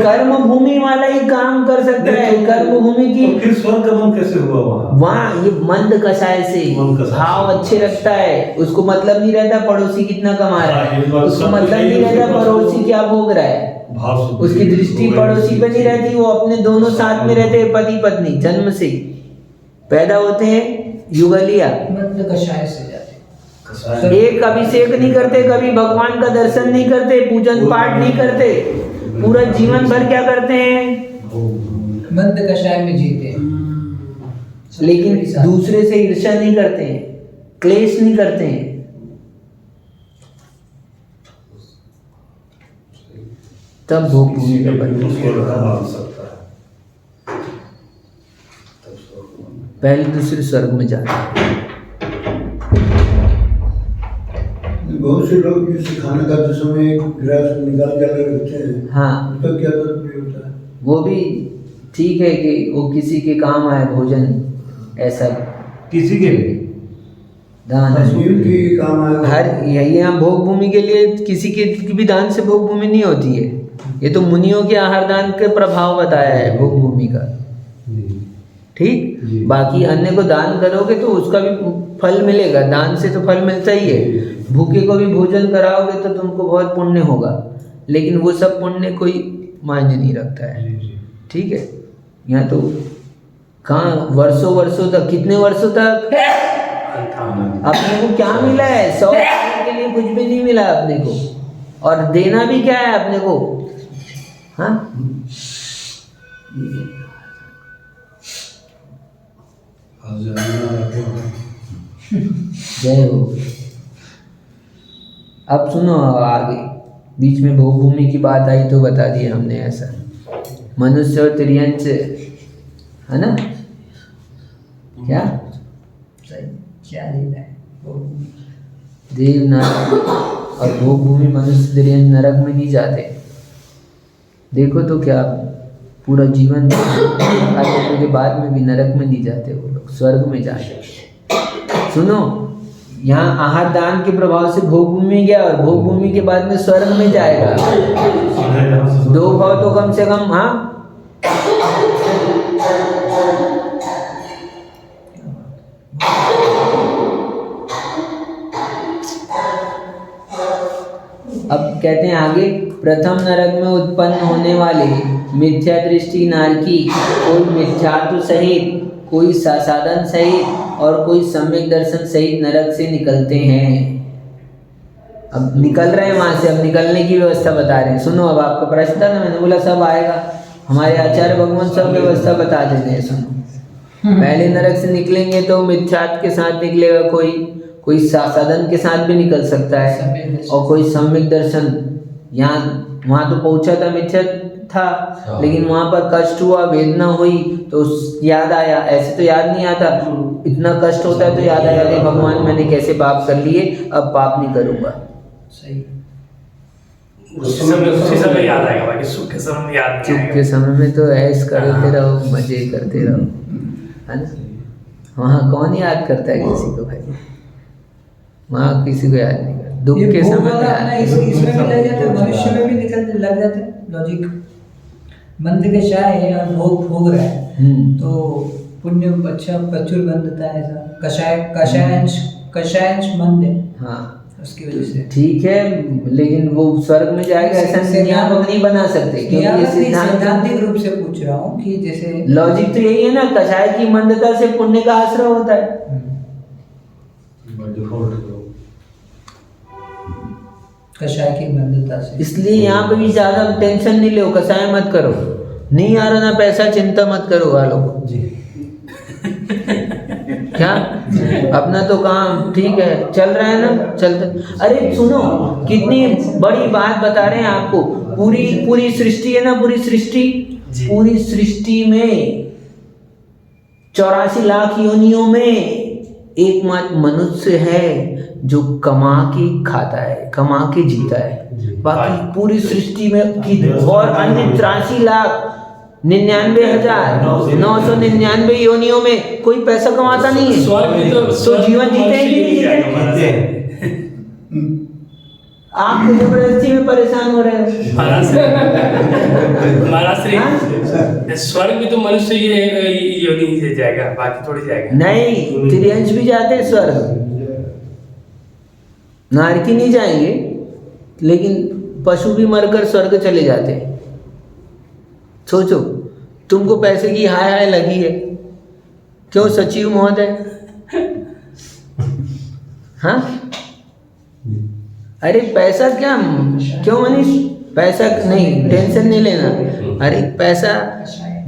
कर्म भूमि वाला ही काम कर सकता है। कर्म भूमि की तो फिर स्वर्ग का बंद कैसे हुआ वहाँ? वहाँ ये मंद कषाय से भाव अच्छे रखता है, उसको मतलब नहीं रहता पड़ोसी कितना कमा रहा है, उसको मतलब नहीं रहता पड़ोसी क्या भोग रहा है, उसकी दृष्टि पड़ोसी पे नहीं रहती। वो अपने दोनों साथ में रहते हैं, पति पत्नी जन्म से पैदा होते हैं, युगलिया मंद कषाय से जाते। एक अभिषेक नहीं करते, कभी भगवान का दर्शन नहीं करते, पूजन पाठ नहीं करते, पूरा जीवन भर क्या करते हैं, मंद कषाय में जीते हैं। लेकिन दूसरे से ईर्ष्या नहीं करते हैं, क्लेश नहीं करते हैं। तब भोग भूमि का बन पहले दूसरे स्वर्ग में जाते हैं। बहुत से लोग जो सिखाने का जो समय गृहस्थ निकाल के अलग रखते हैं, हाँ उसका क्या तात्पर्य होता है? वो भी ठीक है कि वो किसी के काम आए भोजन, ऐसा किसी के भी दान जीव के काम आएगा। हर यही यहाँ भोग भूमि के लिए किसी के भी दान से भोग भूमि नहीं होती है। ये तो मुनियों के आहार दान के प्रभाव बताया है भोग भूमि का, ठीक। बाकी अन्य को दान करोगे तो उसका भी फल मिलेगा, दान से तो फल मिलता ही है। भूखे को भी भोजन कराओगे तो तुमको बहुत पुण्य होगा, लेकिन वो सब पुण्य कोई मायने नहीं रखता है, ठीक है। यहाँ तो कहाँ वर्षों तक, कितने वर्षों तक अपने को क्या मिला है? 100 साल के लिए कुछ भी नहीं मिला अपने को, और देना भी क्या है अपने को? हाँ जय हो। अब सुनो आगे, बीच में भोग भूमि की बात आई तो बता दिया हमने ऐसा। मनुष्य और तिर्यंच है ना, क्या लीला है? देव नरक और भोग भूमि, मनुष्य तिर्यंच नरक में नहीं जाते। देखो तो क्या पूरा जीवन आने के बाद में भी नरक में नहीं जाते वो लोग, स्वर्ग में जाते। सुनो, यहाँ आहार दान के प्रभाव से भोग भूमि में गया और भोग भूमि के बाद में स्वर्ग में जाएगा। 2 भाव तो कम से कम। हाँ अब कहते हैं आगे, प्रथम नरक में उत्पन्न होने वाले मिथ्या दृष्टि नारकी कोई मिथ्यात्व सहित, कोई साधन सहित और कोई सम्यक दर्शन सहित नरक से निकलते हैं। अब निकल रहे हैं वहाँ से, अब निकलने की व्यवस्था बता रहे हैं। सुनो, अब आपका प्रश्न था ना, मैंने बोला सब आएगा, हमारे आचार्य भगवान सब व्यवस्था बता देते हैं। सुनो, पहले नरक से निकलेंगे तो मिथ्यात्व के साथ निकलेगा, कोई साधन के साथ भी निकल सकता है, और कोई सम्यक दर्शन। वहाँ तो पहुँचा था मिथ्या था, लेकिन वहाँ पर कष्ट हुआ, वेदना हुई तो याद आया। ऐसे तो याद नहीं आता, इतना कष्ट होता है तो याद आया, अरे भगवान मैंने कैसे पाप कर लिए, अब पाप नहीं करूँगा। सही। उसी समय याद आएगा, बाकी सुख के समय में याद नहीं चुप आएगा। के समय में तो ऐश करते रहो, मजे करते रहो, है ना। वहाँ कौन याद करता है किसी को भाई? वहाँ किसी को याद नहीं करता। दुख के समय में याद इसमें भी लग जाता है, मनुष्य में भी निकल लग जाता है लॉजिक। मंद कषाय है और भोग भोग रहा है तो पुण्य अच्छा प्रचुर बंधता है। ऐसा कषायांश मंद है। हाँ, उसकी वजह से। ठीक है, लेकिन वो स्वर्ग में जाएगा ऐसा नियामक नहीं बना सकते, क्योंकि ये सिद्धांत सैद्धांतिक रूप से पूछ रहा हूँ कि जैसे लॉजिक तो यही है ना, कषाय की मंदता से पुण्य का आश्रय होता है। कषाय की मंदता से, इसलिए यहाँ पे भी ज्यादा टेंशन नहीं लो, कषाय मत करो, नहीं आ रहा ना पैसा, चिंता मत करो वालों को जी क्या अपना तो काम ठीक है चल रहा है ना, चलते। अरे सुनो, कितनी बड़ी बात बता रहे हैं आपको, पूरी सृष्टि है ना, पूरी सृष्टि में 84 लाख योनियों में एकमात्र मनुष्य है जो कमा के खाता है, कमा के जीता है। बाकी पूरी सृष्टि में और अन्य 83,99,999 योनियों में कोई पैसा कमाता नहीं है। तो जीवन जीते हैं कि नहीं जीते? आप जबरदस्ती में परेशान हो रहे हो। स्वर्ग में तो मनुष्य ये योनि से जाएगा, बाकी थोड़ी जाएगा। नहीं, त्रियंश भी जाते हैं स्वर्ग, नारकी नहीं जाएंगे, लेकिन पशु भी मरकर स्वर्ग चले जाते हैं। सोचो, तुमको पैसे की हाय हाय लगी है, क्यों सचिव महोदय? हाँ, अरे पैसा क्या, क्यों मनीष? पैसा नहीं, टेंशन नहीं लेना। अरे पैसा,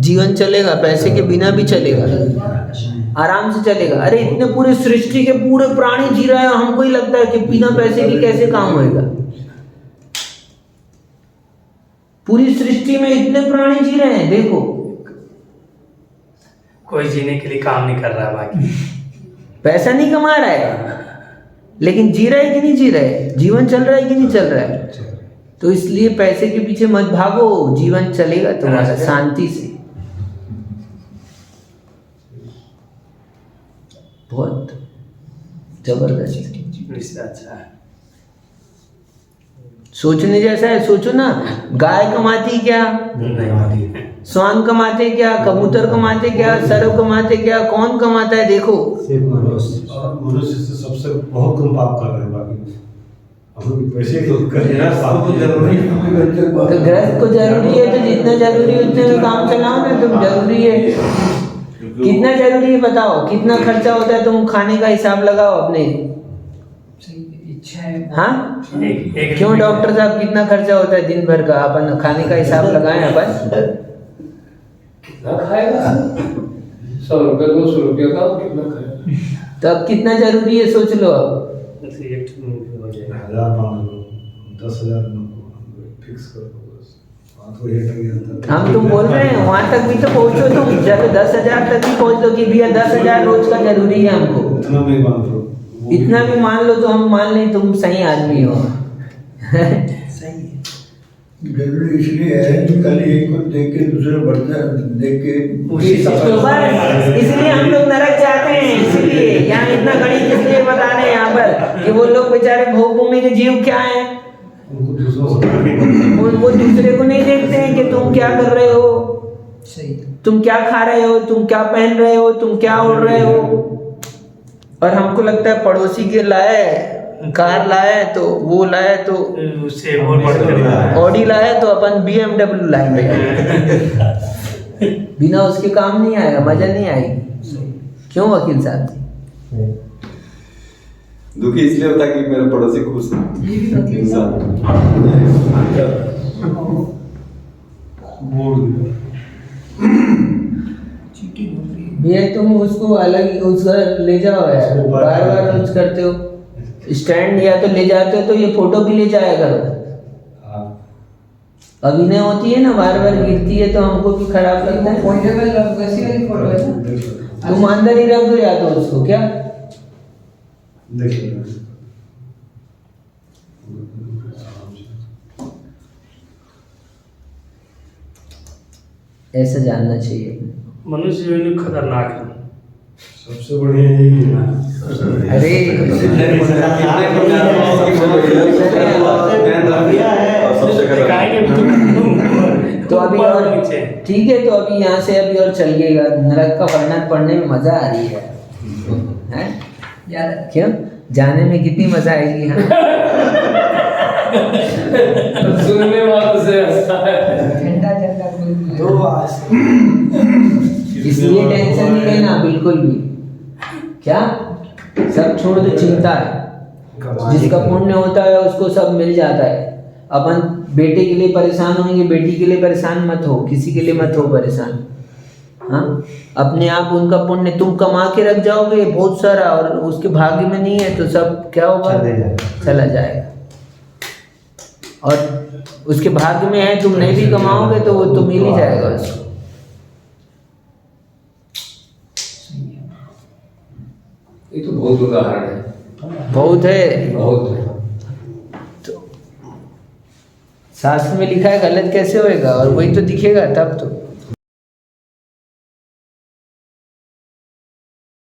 जीवन चलेगा, पैसे के बिना भी चलेगा, आराम से चलेगा। अरे इतने पूरे सृष्टि के पूरे प्राणी जी रहे हैं, हमको ही लगता है कि बिना पैसे के कैसे काम होएगा। पूरी सृष्टि में इतने प्राणी जी रहे हैं, देखो कोई जीने के लिए काम नहीं कर रहा, बाकी पैसा नहीं कमा रहा है, लेकिन जी रहा है कि नहीं जी रहा है, जीवन चल रहा है कि नहीं चल रहा है। तो इसलिए पैसे के पीछे मत भागो, जीवन चलेगा तुम्हारा शांति से। बहुत जबरदस्त, अच्छा है। सोचने जैसा है। सोचो ना, गाय कमाती क्या, स्वान कमाते क्या, कबूतर कमाते क्या, सरव कमाते क्या, कौन कमाता है? देखो, मनुष्य से सबसे बहुत कम पाप कर रहे हैं, बाकी हम पैसे तो कर रहे हैं, पाप तो जरूरी है। तो गृहस्थ को जरूरी है, तो जितना जरूरी है उतने में काम चलाओ ना। तुम जरूरी है, कितना जरूरी है बताओ, कितना खर्चा होता है, तुम खाने का हिसाब लगाओ अपने। इच्छा है। हाँ, क्यों डॉक्टर साहब, कितना खर्चा होता है दिन भर का? अपन खाने का हिसाब लगाएं अपन। कितना खाएगा? 100 रुपये 200 रुपये का कितना खाएगा? तो अब कितना जरूरी है सोच लो। अब 10,000 फिक्स करो, हम तुम बोल रहे हैं वहां तक भी तो पहुंचो तुम, जब 10,000 तक भी पहुंच लो कि भैया 10,000 रोज का जरूरी है हमको। इतना भी मान लो, इतना भी मान लो तो हम मान लें तुम सही आदमी हो। सही है। जरूरी इसलिए है कि कल एक को देख के दूसरे बढ़ता देख के तो बस इसलिए हम लोग नरक जाते हैं। इसलिए यहाँ इतना गणित इसलिए बता रहे हैं यहाँ पर कि वो लोग बेचारे भोगभूमि के जीव क्या है, वो दूसरे को नहीं देखते हैं कि तुम क्या कर रहे हो, सही, तुम क्या खा रहे हो, तुम क्या पहन रहे हो, तुम क्या उड़ रहे हो। और हमको लगता है पड़ोसी के लाए कार लाए तो वो लाए तो उससे और बढ़कर ऑडी लाए तो अपन BMW लाएंगे। बिना उसके काम नहीं आएगा, मजा नहीं आएगी। क्यों वकील साहब जी? दुखी इसलिए होता है कि मेरे पड़ोसी खुश इंसान। भैया तुम उसको अलग उसका ले जाओ यार, बार बार यूज करते हो। स्टैंड या तो ले जाते हो तो ये फोटो भी ले जाया करो। अभिनय होती है ना, बार बार गिरती है तो हमको भी खराब लगता है। पोर्टेबल वैसी वाली फोटो है ना, तुम अंदर ही रख दो या तो उसको, क्या देखिए ऐसा जानना चाहिए। मनुष्य योनि खतरनाक है। सबसे बढ़िया यही है। अरे तो अभी और ठीक है, तो अभी यहाँ से अभी और चलिएगा। नरक का वर्णन पढ़ने में मजा आ रही है, हैं? याद है। क्यों? जाने में कितनी मजा आएगी। हाँ सुनने वालों से ऐसा है। ठंडा ठंडा कोई तो आज इसलिए टेंशन नहीं लेना बिल्कुल भी। क्या सब छोड़ दो, चिंता है। जिसका पुण्य होता है उसको सब मिल जाता है। अपन बेटे के लिए परेशान होंगे, बेटी के लिए परेशान मत हो, किसी के लिए मत हो परेशान। हाँ, अपने आप उनका पुण्य तुम कमा के रख जाओगे बहुत सारा, और उसके भाग्य में नहीं है तो सब क्या होगा, चला जाएगा। और उसके भाग्य में है, तुम नहीं भी कमाओगे तो वो तो मिल ही जाएगा उसको। ये तो बहुत उदाहरण है, बहुत है। बहुत है। शास्त्र में लिखा है, गलत कैसे होएगा, और वही तो दिखेगा तब तो।